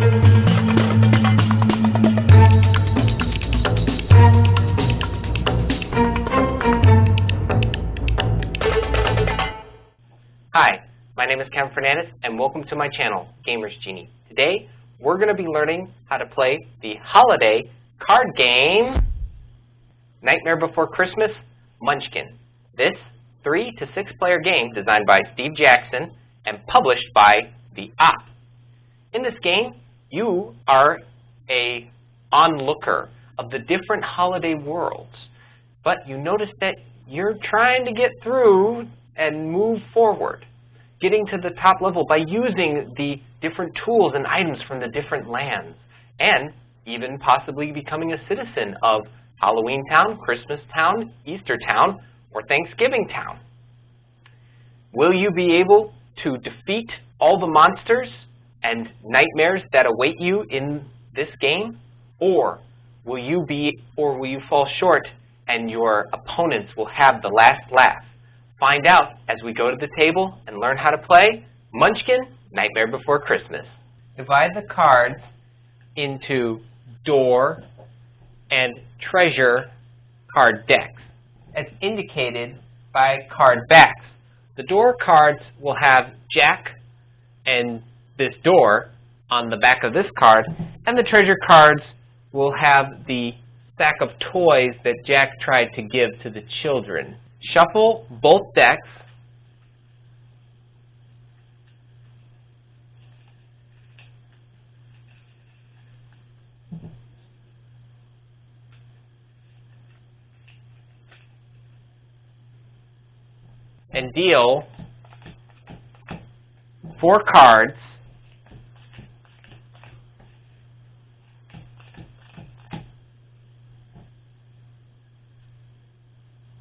Hi, my name is Kevin Fernandez and welcome to my channel, Gamers Genie. Today we're going to be learning how to play the holiday card game Nightmare Before Christmas, Munchkin. This 3 to 6 player game designed by Steve Jackson and published by The Op. In this game, you are a onlooker of the different holiday worlds, but you notice that you're trying to get through and move forward, getting to the top level by using the different tools and items from the different lands, and even possibly becoming a citizen of Halloween Town, Christmas Town, Easter Town, or Thanksgiving Town. Will you be able to defeat all the monsters and nightmares that await you in this game? Or will you fall short and your opponents will have the last laugh? Find out as we go to the table and learn how to play Munchkin Nightmare Before Christmas. Divide the cards into door and treasure card decks, as indicated by card backs. The door cards will have Jack and this door on the back of this card, and the treasure cards will have the sack of toys that Jack tried to give to the children. Shuffle both decks. And deal 4 cards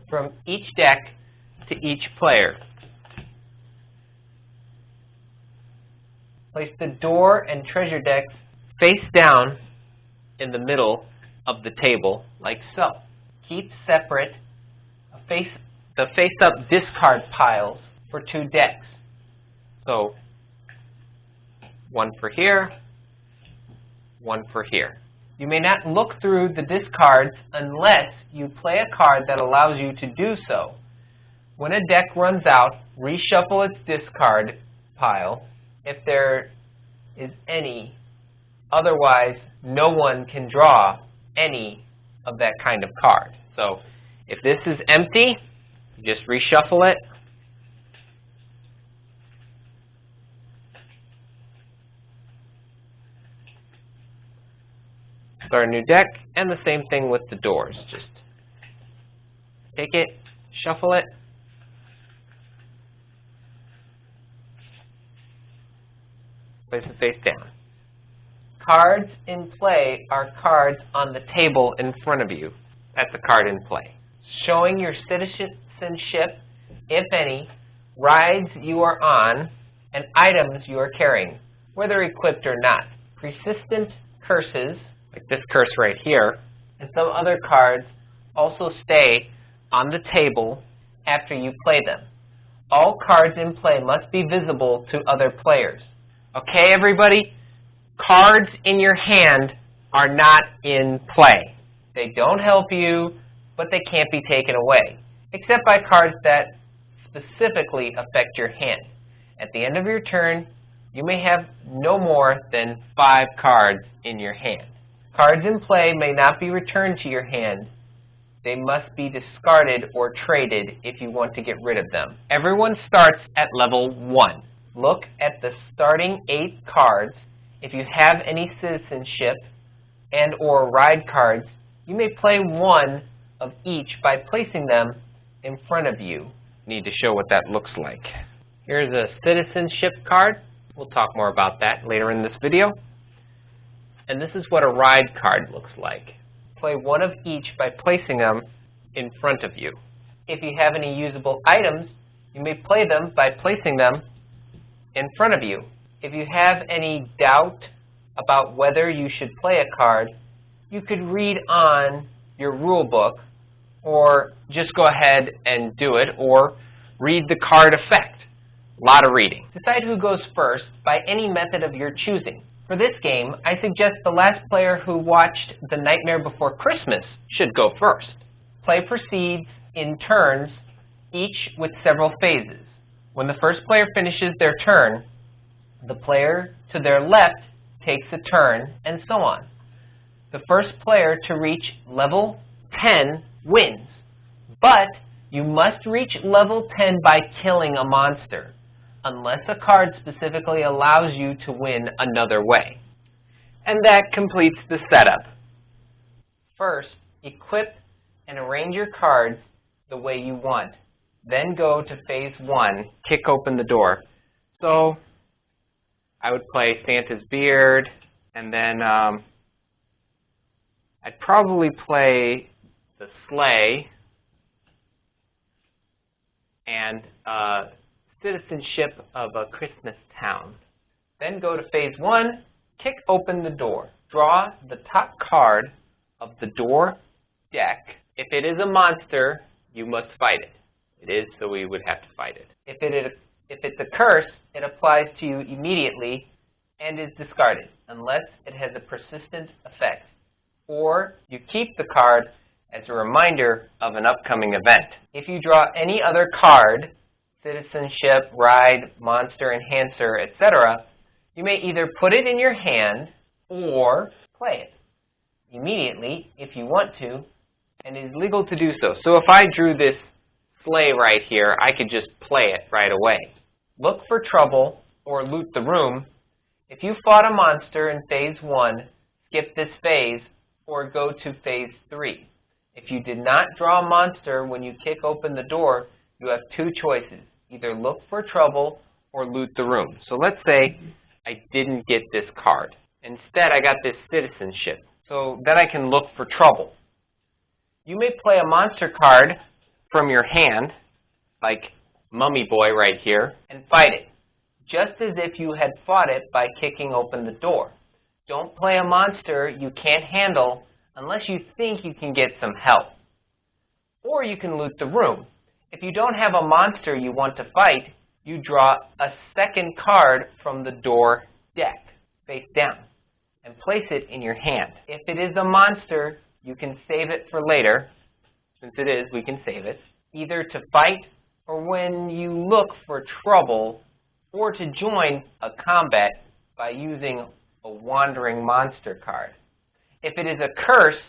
from each deck to each player. Place the door and treasure decks face down in the middle of the table, like so. Keep separate the face-up discard piles for 2 decks. So, 1 for here, 1 for here. You may not look through the discards unless you play a card that allows you to do so. When a deck runs out, reshuffle its discard pile if there is any. Otherwise, no one can draw any of that kind of card. So, if this is empty, just reshuffle it. Start a new deck, and the same thing with the doors. Just take it, shuffle it, place it face down. Cards in play are cards on the table in front of you. That's a card in play. Showing your citizenship, if any, rides you are on, and items you are carrying, whether equipped or not. Persistent curses, like this curse right here, and some other cards also stay on the table after you play them. All cards in play must be visible to other players. Okay, everybody? Cards in your hand are not in play. They don't help you, but they can't be taken away, except by cards that specifically affect your hand. At the end of your turn, you may have no more than 5 cards in your hand. Cards in play may not be returned to your hand. They must be discarded or traded if you want to get rid of them. Everyone starts at level 1. Look at the starting 8 cards. If you have any citizenship and or ride cards, you may play 1 of each by placing them in front of you. Need to show what that looks like. Here's a citizenship card. We'll talk more about that later in this video. And this is what a ride card looks like. Play 1 of each by placing them in front of you. If you have any usable items, you may play them by placing them in front of you. If you have any doubt about whether you should play a card, you could read on your rule book, or just go ahead and do it, or read the card effect. A lot of reading. Decide who goes first by any method of your choosing. For this game, I suggest the last player who watched The Nightmare Before Christmas should go first. Play proceeds in turns, each with several phases. When the first player finishes their turn, the player to their left takes a turn, and so on. The first player to reach level 10 wins, but you must reach level 10 by killing a monster, unless a card specifically allows you to win another way. And that completes the setup. First, equip and arrange your cards the way you want. Then go to phase 1, kick open the door. So I would play Santa's Beard, and then I'd probably play the Sleigh and Citizenship of a Christmas Town. Then go to phase 1, kick open the door. Draw the top card of the door deck. If it is a monster, you must fight it. It is, so we would have to fight it. If it's a curse, it applies to you immediately and is discarded, unless it has a persistent effect. Or you keep the card as a reminder of an upcoming event. If you draw any other card, Citizenship, Ride, Monster, Enhancer, etc., you may either put it in your hand or play it immediately if you want to, and it is legal to do so. So if I drew this sleigh right here, I could just play it right away. Look for trouble or loot the room. If you fought a monster in phase 1, skip this phase or go to phase 3. If you did not draw a monster when you kick open the door, you have two choices. Either look for trouble or loot the room. So let's say I didn't get this card. Instead, I got this citizenship. So then I can look for trouble. You may play a monster card from your hand, like Mummy Boy right here, and fight it, just as if you had fought it by kicking open the door. Don't play a monster you can't handle unless you think you can get some help. Or you can loot the room. If you don't have a monster you want to fight, you draw a second card from the door deck, face down, and place it in your hand. If it is a monster, you can save it for later. Since it is, we can save it, either to fight or when you look for trouble, or to join a combat by using a wandering monster card. If it is a curse,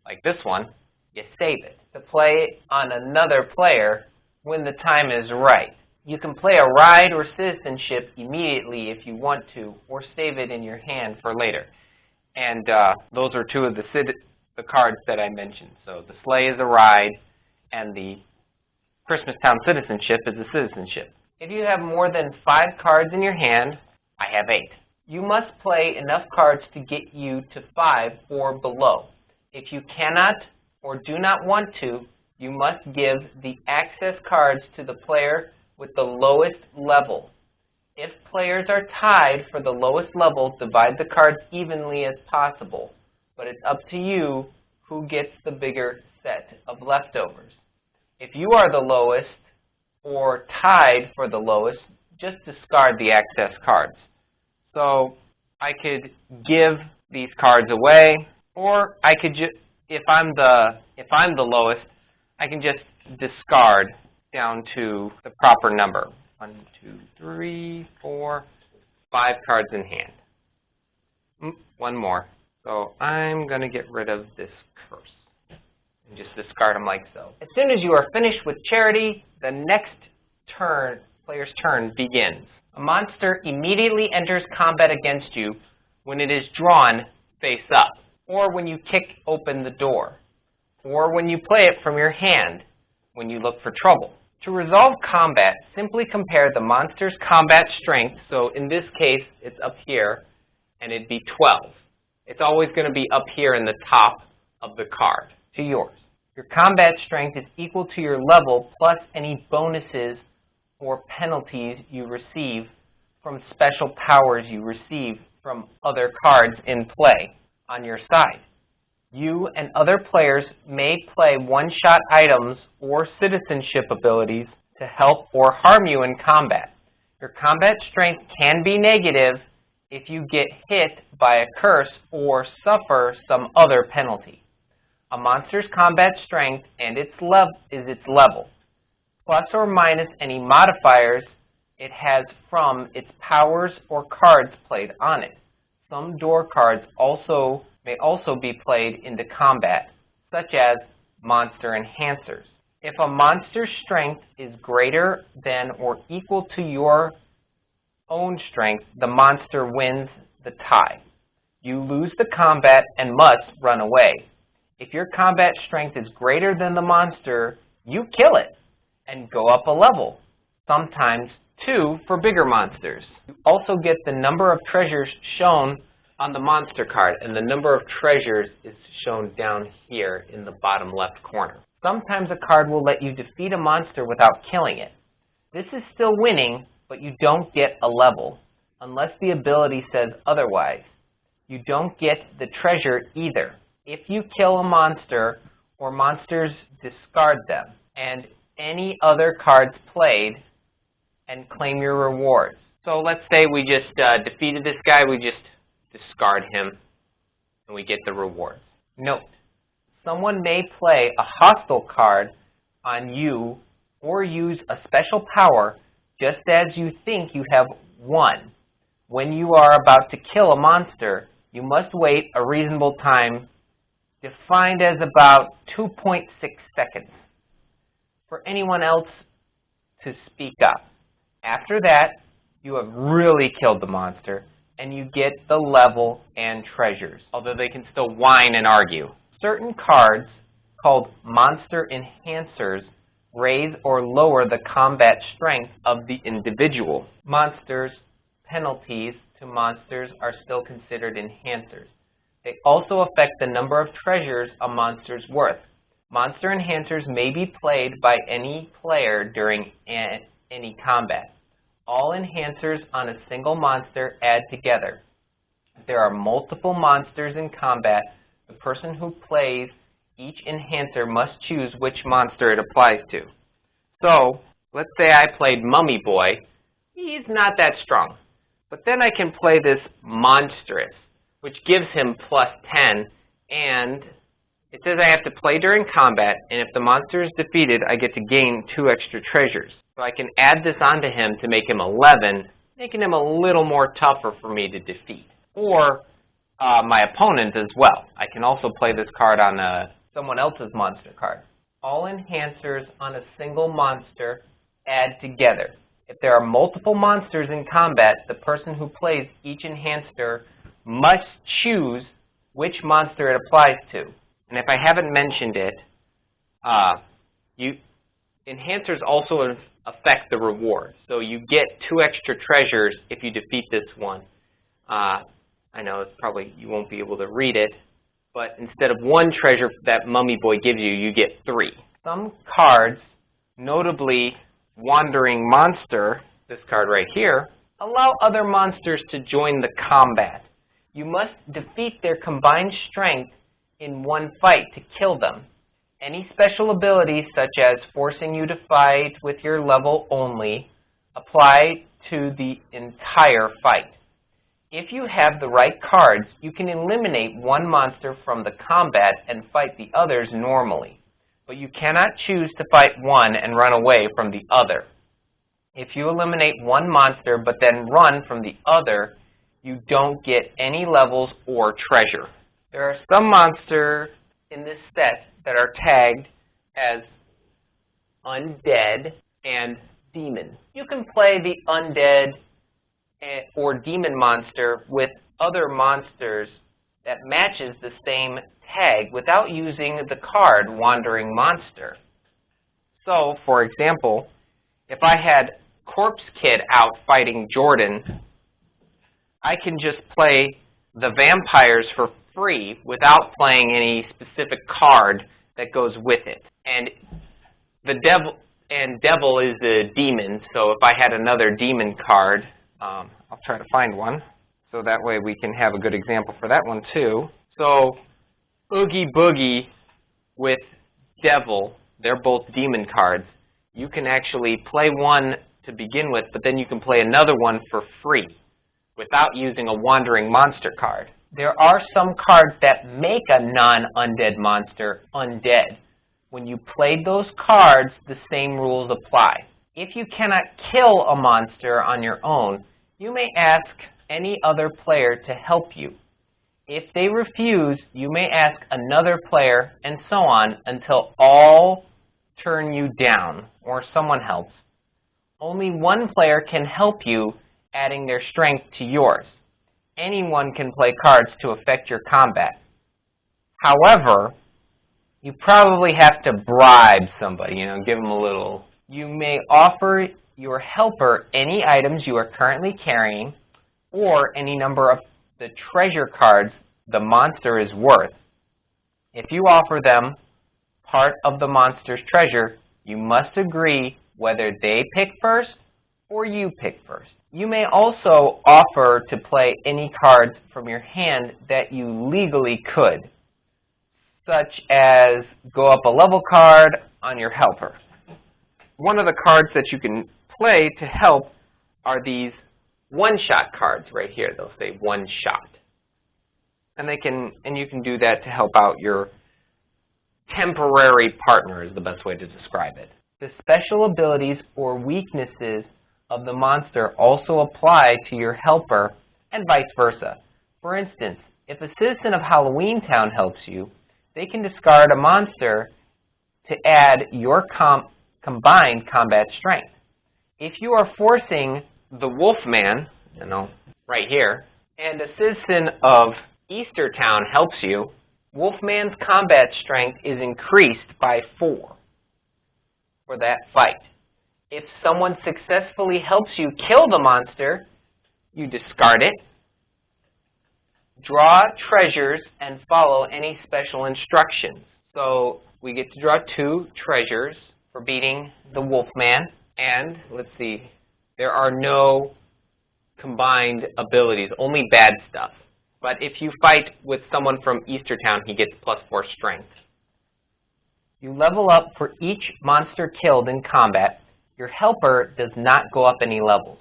like this one, you save it to play on another player when the time is right. You can play a ride or citizenship immediately if you want to, or save it in your hand for later. And those are two of the cards that I mentioned. So the sleigh is a ride, and the Christmas Town citizenship is a citizenship. If you have more than 5 cards in your hand, I have 8. You must play enough cards to get you to 5 or below. If you cannot or do not want to, you must give the access cards to the player with the lowest level. If players are tied for the lowest level, divide the cards evenly as possible, but it's up to you who gets the bigger set of leftovers. If you are the lowest or tied for the lowest, just discard the access cards. So I could give these cards away, or I could just, if I'm the lowest, I can just discard down to the proper number. 1, 2, 3, 4, 5 cards in hand. One more. So I'm going to get rid of this curse and just discard them like so. As soon as you are finished with charity, the next player's turn begins. A monster immediately enters combat against you when it is drawn face up, or when you kick open the door, or when you play it from your hand when you look for trouble. To resolve combat, simply compare the monster's combat strength, so in this case it's up here, and it'd be 12. It's always going to be up here in the top of the card, to yours. Your combat strength is equal to your level plus any bonuses or penalties you receive from special powers you receive from other cards in play on your side. You and other players may play one-shot items or citizenship abilities to help or harm you in combat. Your combat strength can be negative if you get hit by a curse or suffer some other penalty. A monster's combat strength and its level, plus or minus any modifiers it has from its powers or cards played on it. Some door cards may also be played into combat, such as monster enhancers. If a monster's strength is greater than or equal to your own strength, the monster wins the tie. You lose the combat and must run away. If your combat strength is greater than the monster, you kill it and go up a level, sometimes 2 for bigger monsters. You also get the number of treasures shown on the monster card, and the number of treasures is shown down here in the bottom left corner. Sometimes a card will let you defeat a monster without killing it. This is still winning, but you don't get a level, unless the ability says otherwise. You don't get the treasure either. If you kill a monster, or monsters discard them, and any other cards played, and claim your rewards. So let's say we just defeated this guy, we just discard him, and we get the rewards. Note, someone may play a hostile card on you or use a special power just as you think you have won. When you are about to kill a monster, you must wait a reasonable time, defined as about 2.6 seconds, for anyone else to speak up. After that, you have really killed the monster, and you get the level and treasures, although they can still whine and argue. Certain cards, called monster enhancers, raise or lower the combat strength of the individual. Monsters' penalties to monsters are still considered enhancers. They also affect the number of treasures a monster's worth. Monster enhancers may be played by any player during any combat. All enhancers on a single monster add together. If there are multiple monsters in combat, the person who plays each enhancer must choose which monster it applies to. So, let's say I played Mummy Boy. He's not that strong. But then I can play this Monstrous, which gives him plus 10, and it says I have to play during combat, and if the monster is defeated, I get to gain 2 extra treasures. So I can add this onto him to make him 11, making him a little more tougher for me to defeat. Or my opponent as well. I can also play this card on someone else's monster card. All enhancers on a single monster add together. If there are multiple monsters in combat, the person who plays each enhancer must choose which monster it applies to. And if I haven't mentioned it, enhancers also affect the reward. So you get 2 extra treasures if you defeat this one. I know it's probably you won't be able to read it, but instead of 1 treasure that Mummy Boy gives you, you get 3. Some cards, notably Wandering Monster, this card right here, allow other monsters to join the combat. You must defeat their combined strength in one fight to kill them. Any special abilities, such as forcing you to fight with your level only, apply to the entire fight. If you have the right cards, you can eliminate one monster from the combat and fight the others normally. But you cannot choose to fight one and run away from the other. If you eliminate one monster but then run from the other, you don't get any levels or treasure. There are some monsters in this set that are tagged as undead and demon. You can play the undead or demon monster with other monsters that matches the same tag without using the card Wandering Monster. So, for example, if I had Corpse Kid out fighting Jordan, I can just play the vampires for free without playing any specific card that goes with it. And the devil is the demon, so if I had another demon card, I'll try to find one, so that way we can have a good example for that one too. So Oogie Boogie with Devil, they're both demon cards. You can actually play one to begin with, but then you can play another one for free. without using a wandering monster card. There are some cards that make a non-undead monster undead. When you play those cards, the same rules apply. If you cannot kill a monster on your own, you may ask any other player to help you. If they refuse, you may ask another player, and so on, until all turn you down, or someone helps. Only one player can help you, adding their strength to yours. Anyone can play cards to affect your combat. However, you probably have to bribe somebody, give them a little. You may offer your helper any items you are currently carrying, or any number of the treasure cards the monster is worth. If you offer them part of the monster's treasure, you must agree whether they pick first or you pick first. You may also offer to play any cards from your hand that you legally could, such as go up a level card on your helper. One of the cards that you can play to help are these one-shot cards right here. They'll say one shot. And you can do that to help out your temporary partner is the best way to describe it. The special abilities or weaknesses of the monster also apply to your helper and vice versa. For instance, if a citizen of Halloween Town helps you, they can discard a monster to add your combined combat strength. If you are forcing the Wolfman, right here, and a citizen of Easter Town helps you, Wolfman's combat strength is increased by 4 for that fight. If someone successfully helps you kill the monster, you discard it, draw treasures, and follow any special instructions. So we get to draw 2 treasures for beating the Wolfman, and let's see, there are no combined abilities, only bad stuff. But if you fight with someone from Easter Town, he gets +4 strength. You level up for each monster killed in combat. Your helper does not go up any levels.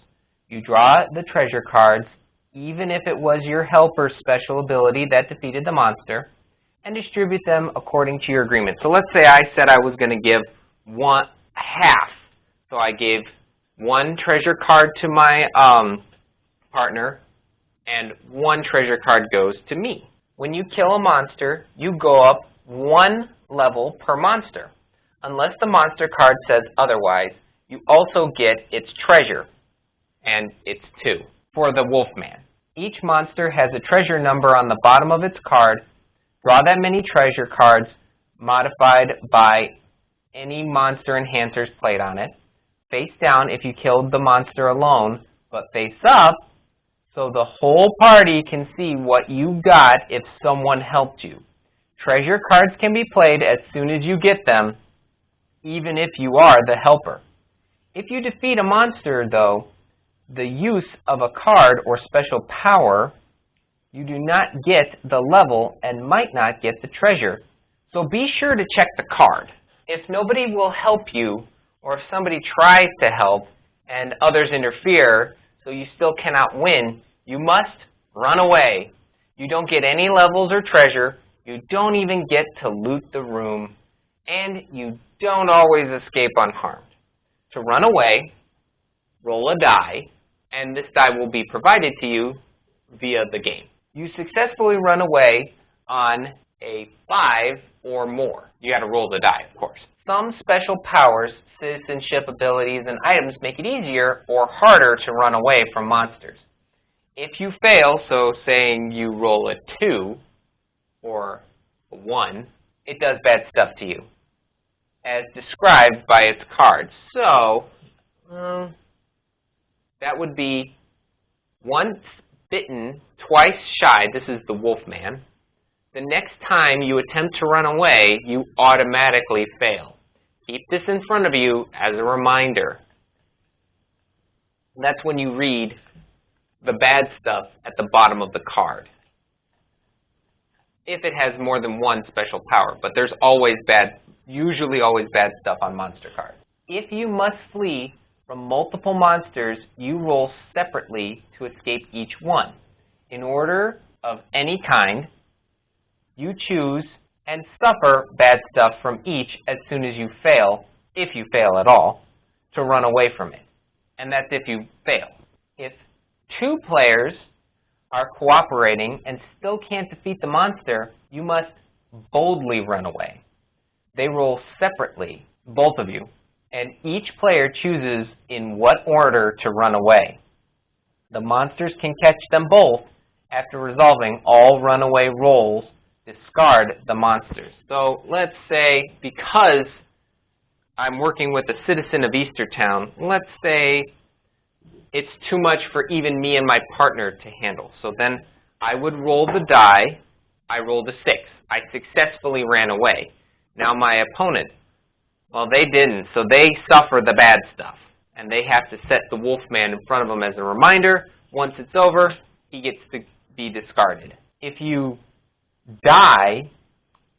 You draw the treasure cards, even if it was your helper's special ability that defeated the monster, and distribute them according to your agreement. So let's say I said I was going to give half. So I gave 1 treasure card to my partner, and 1 treasure card goes to me. When you kill a monster, you go up 1 level per monster. Unless the monster card says otherwise, you also get its treasure, and it's 2 for the Wolfman. Each monster has a treasure number on the bottom of its card. Draw that many treasure cards modified by any monster enhancers played on it. Face down if you killed the monster alone, but face up so the whole party can see what you got if someone helped you. Treasure cards can be played as soon as you get them, even if you are the helper. If you defeat a monster, though, the use of a card or special power, you do not get the level and might not get the treasure. So be sure to check the card. If nobody will help you, or if somebody tries to help and others interfere, so you still cannot win, you must run away. You don't get any levels or treasure. You don't even get to loot the room. And you don't always escape unharmed. To run away, roll a die, and this die will be provided to you via the game. You successfully run away on a 5 or more. You got to roll the die, of course. Some special powers, citizenship abilities, and items make it easier or harder to run away from monsters. If you fail, so saying you roll a 2 or a 1, it does bad stuff to you, as described by its cards. So, that would be once bitten, twice shy. This is the Wolfman. The next time you attempt to run away, you automatically fail. Keep this in front of you as a reminder. That's when you read the bad stuff at the bottom of the card, if it has more than 1 special power. But there's usually always bad stuff on monster cards. If you must flee From multiple monsters, you roll separately to escape each one. In order of any kind, you choose and suffer bad stuff from each as soon as you fail, if you fail at all, to run away from it. And that's if you fail. If two players are cooperating and still can't defeat the monster, you must boldly run away. They roll separately, both of you, and each player chooses in what order to run away. The monsters can catch them both. After resolving all runaway rolls, discard the monsters. So let's say, because I'm working with a citizen of Eastertown, let's say it's too much for even me and my partner to handle. So then I would roll the die. I rolled a 6. I successfully ran away. Now my opponent, well, they didn't, so they suffer the bad stuff. And they have to set the Wolfman in front of them as a reminder. Once it's over, he gets to be discarded. If you die,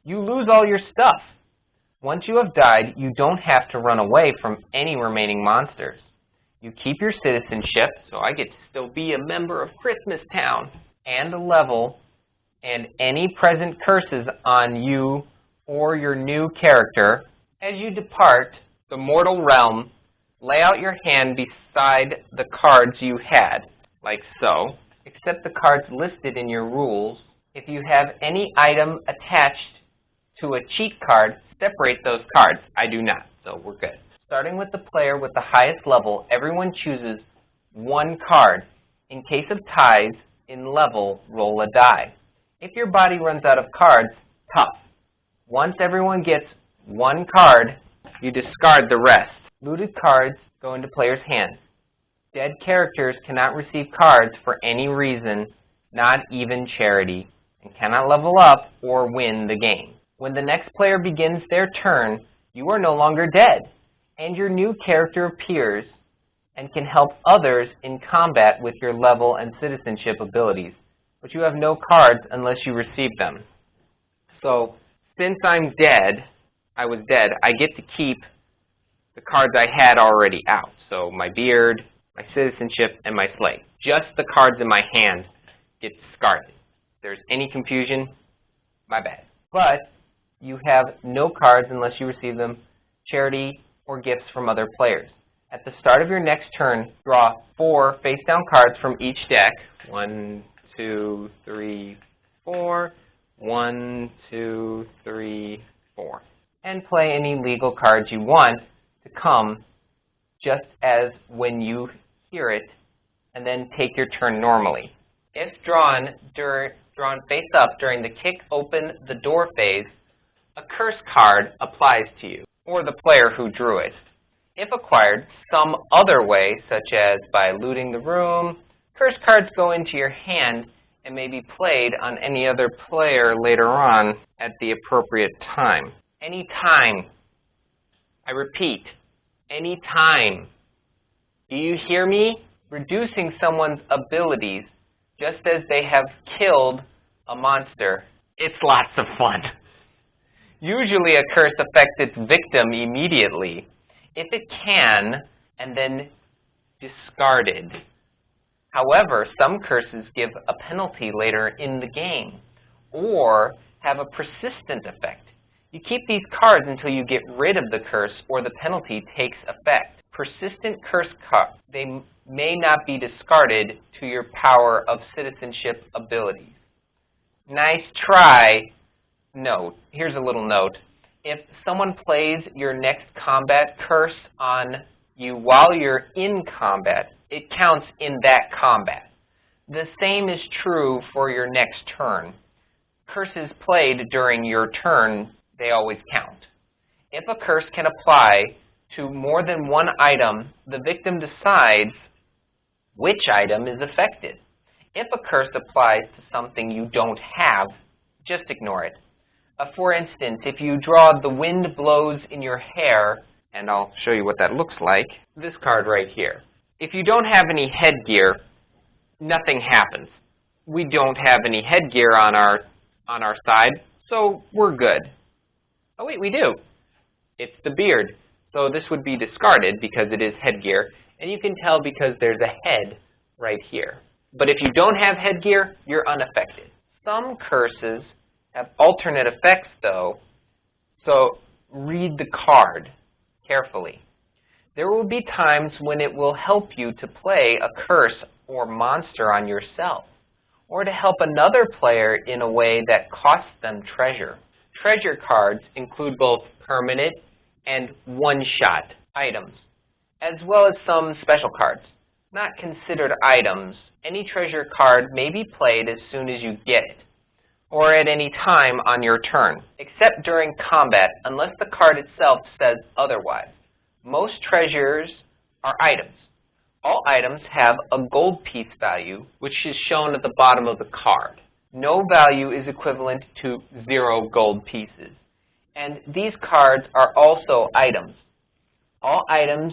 you lose all your stuff. Once you have died, you don't have to run away from any remaining monsters. You keep your citizenship, so I get to still be a member of Christmas Town, and a level, and any present curses on you or your new character. As you depart the mortal realm, lay out your hand beside the cards you had, like so, except the cards listed in your rules. If you have any item attached to a cheat card, separate those cards. I do not, so we're good. Starting with the player with the highest level, everyone chooses one card. In case of ties in level, roll a die. If your body runs out of cards, tough. Once everyone gets one card, you discard the rest. Looted cards go into players' hands. Dead characters cannot receive cards for any reason, not even charity, and cannot level up or win the game. When the next player begins their turn, you are no longer dead, and your new character appears and can help others in combat with your level and citizenship abilities, but you have no cards unless you receive them. So, since I was dead, I get to keep the cards I had already out. So my beard, my citizenship, and my slate. Just the cards in my hand get discarded. If there's any confusion, my bad. But you have no cards unless you receive them, charity, or gifts from other players. At the start of your next turn, draw 4 face-down cards from each deck. 1, 2, 3, 4. 1, 2, 3, 4. And play any legal cards you want to come just as when you hear it, and then take your turn normally. If drawn face up during the kick open the door phase, a curse card applies to you, or the player who drew it. If acquired some other way, such as by looting the room, curse cards go into your hand and may be played on any other player later on at the appropriate time. Any time. I repeat, any time. Do you hear me? Reducing someone's abilities just as they have killed a monster. It's lots of fun. Usually a curse affects its victim immediately, if it can, and then discarded. However, some curses give a penalty later in the game, or have a persistent effect. You keep these cards until you get rid of the curse or the penalty takes effect. Persistent curse cards, they may not be discarded to your power of citizenship abilities. Nice try. Note, here's a little note. If someone plays your next combat curse on you while you're in combat, it counts in that combat. The same is true for your next turn. Curses played during your turn, they always count. If a curse can apply to more than one item, the victim decides which item is affected. If a curse applies to something you don't have, just ignore it. For instance, if you draw "The Wind Blows in Your Hair," and I'll show you what that looks like, this card right here. If you don't have any headgear, nothing happens. We don't have any headgear on our side, so we're good. Oh wait, we do. It's the beard. So this would be discarded because it is headgear. And you can tell because there's a head right here. But if you don't have headgear, you're unaffected. Some curses have alternate effects, though, so read the card carefully. There will be times when it will help you to play a curse or monster on yourself, or to help another player in a way that costs them treasure. Treasure cards include both permanent and one-shot items, as well as some special cards. Not considered items, any treasure card may be played as soon as you get it, or at any time on your turn, except during combat unless the card itself says otherwise. Most treasures are items. All items have a gold piece value, which is shown at the bottom of the card. No value is equivalent to 0 gold pieces. And these cards are also items. All items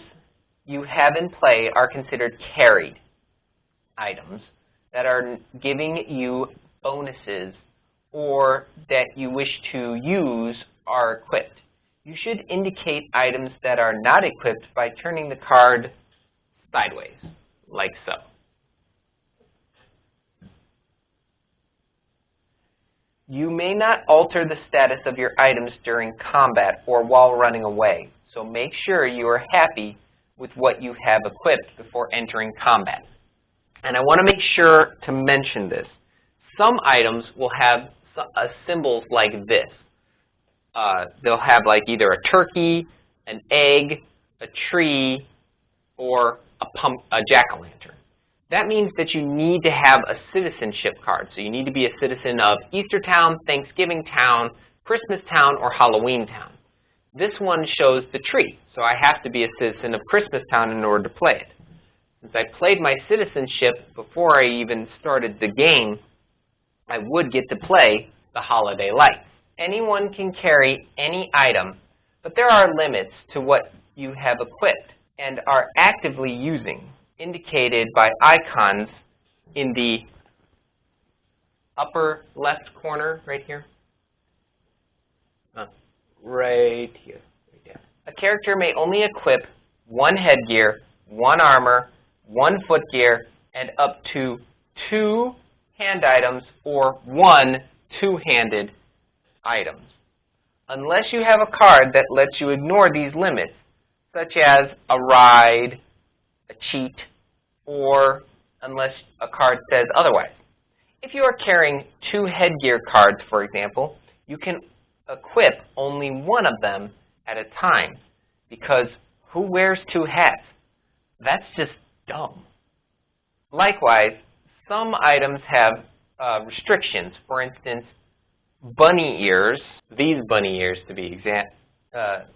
you have in play are considered carried items that are giving you bonuses or that you wish to use are equipped. You should indicate items that are not equipped by turning the card sideways, like so. You may not alter the status of your items during combat or while running away, so make sure you are happy with what you have equipped before entering combat. And I want to make sure to mention this. Some items will have symbols like this. They'll have like either a turkey, an egg, a tree, or a jack-o'-lantern. That means that you need to have a citizenship card. So you need to be a citizen of Easter Town, Thanksgiving Town, Christmas Town, or Halloween Town. This one shows the tree, so I have to be a citizen of Christmas Town in order to play it. Since I played my citizenship before I even started the game, I would get to play the holiday lights. Anyone can carry any item, but there are limits to what you have equipped and are actively using, indicated by icons in the upper left corner right here. Right here. Right there. A character may only equip one headgear, one armor, one footgear, and up to 2 hand items or 1 two-handed items, unless you have a card that lets you ignore these limits, such as a ride, a cheat, or unless a card says otherwise. If you are carrying 2 headgear cards, for example, you can equip only one of them at a time, because who wears 2 hats? That's just dumb. Likewise, some items have restrictions. For instance, bunny ears, these bunny ears to be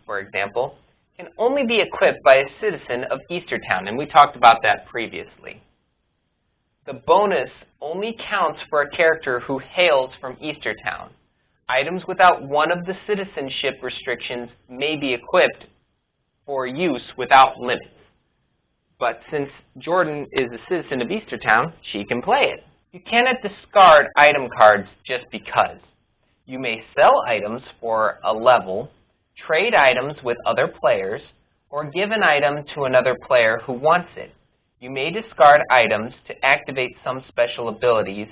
for example, can only be equipped by a citizen of Easter Town, and we talked about that previously. The bonus only counts for a character who hails from Easter Town. Items without one of the citizenship restrictions may be equipped for use without limits. But since Jordan is a citizen of Easter Town, she can play it. You cannot discard item cards just because. You may sell items for a level, trade items with other players, or give an item to another player who wants it. You may discard items to activate some special abilities,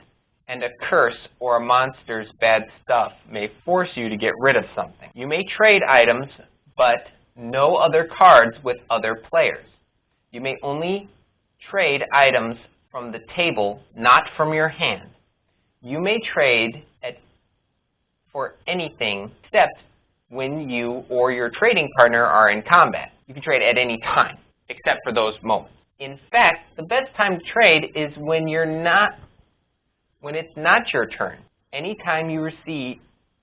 and a curse or a monster's bad stuff may force you to get rid of something. You may trade items, but no other cards with other players. You may only trade items from the table, not from your hand. You may trade for anything except when you or your trading partner are in combat. You can trade at any time, except for those moments. In fact, the best time to trade is when it's not your turn. Anytime you receive,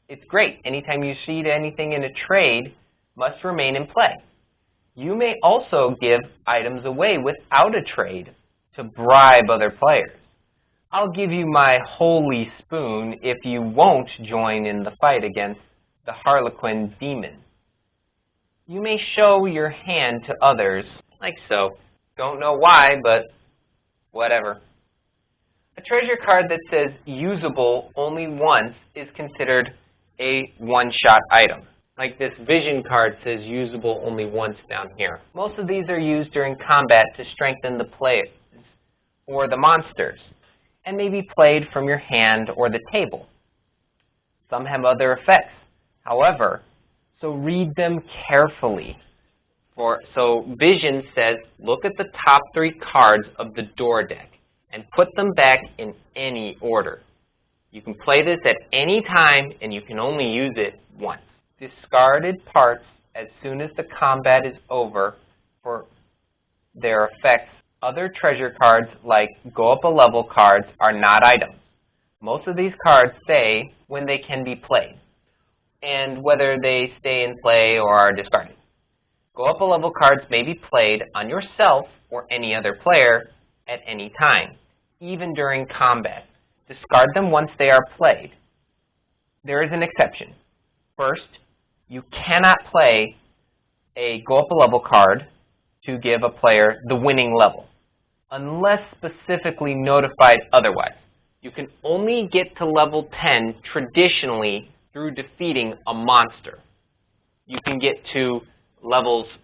it's great. Anytime you receive anything in a trade must remain in play. You may also give items away without a trade to bribe other players. I'll give you my holy spoon if you won't join in the fight against the Harlequin demon. You may show your hand to others, like so. Don't know why, but whatever. A treasure card that says usable only once is considered a one-shot item. Like this vision card says usable only once down here. Most of these are used during combat to strengthen the players or the monsters, and may be played from your hand or the table. Some have other effects, however, so read them carefully. So Vision says, look at the top 3 cards of the door deck and put them back in any order. You can play this at any time, and you can only use it once. Discarded parts as soon as the combat is over for their effects. Other treasure cards, like Go Up a Level cards, are not items. Most of these cards say when they can be played, and whether they stay in play or are discarded. Go Up a Level cards may be played on yourself or any other player at any time, even during combat. Discard them once they are played. There is an exception. First, you cannot play a Go Up a Level card to give a player the winning level, unless specifically notified otherwise. You can only get to level 10 traditionally through defeating a monster. You can get to levels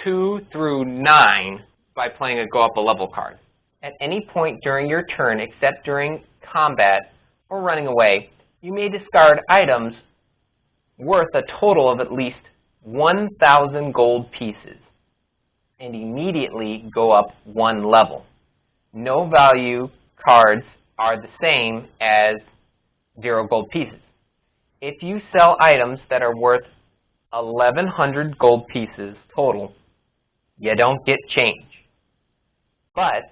2 through 9 by playing a Go Up a Level card. At any point during your turn, except during combat or running away, you may discard items worth a total of at least 1,000 gold pieces and immediately go up 1 level. No value cards are the same as 0 gold pieces. If you sell items that are worth 1,100 gold pieces total, you don't get change. But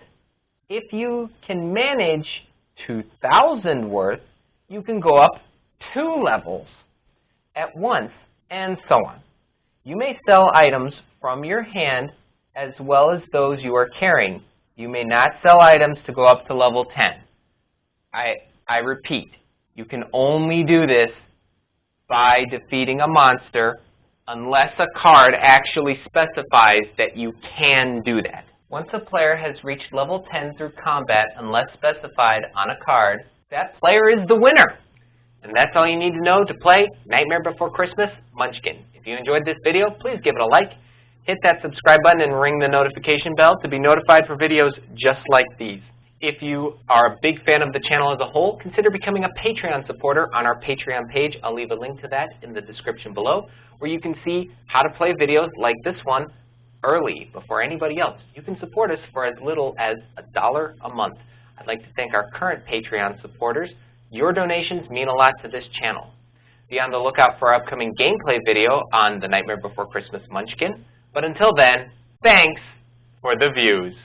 if you can manage 2,000 worth, you can go up 2 levels at once, and so on. You may sell items from your hand as well as those you are carrying. You may not sell items to go up to level 10. I repeat, you can only do this by defeating a monster unless a card actually specifies that you can do that. Once a player has reached level 10 through combat, unless specified on a card, that player is the winner. And that's all you need to know to play Nightmare Before Christmas Munchkin. If you enjoyed this video, please give it a like, hit that subscribe button, and ring the notification bell to be notified for videos just like these. If you are a big fan of the channel as a whole, consider becoming a Patreon supporter on our Patreon page. I'll leave a link to that in the description below, where you can see how to play videos like this one early before anybody else. You can support us for as little as $1 a month. I'd like to thank our current Patreon supporters. Your donations mean a lot to this channel. Be on the lookout for our upcoming gameplay video on the Nightmare Before Christmas Munchkin. But until then, thanks for the views.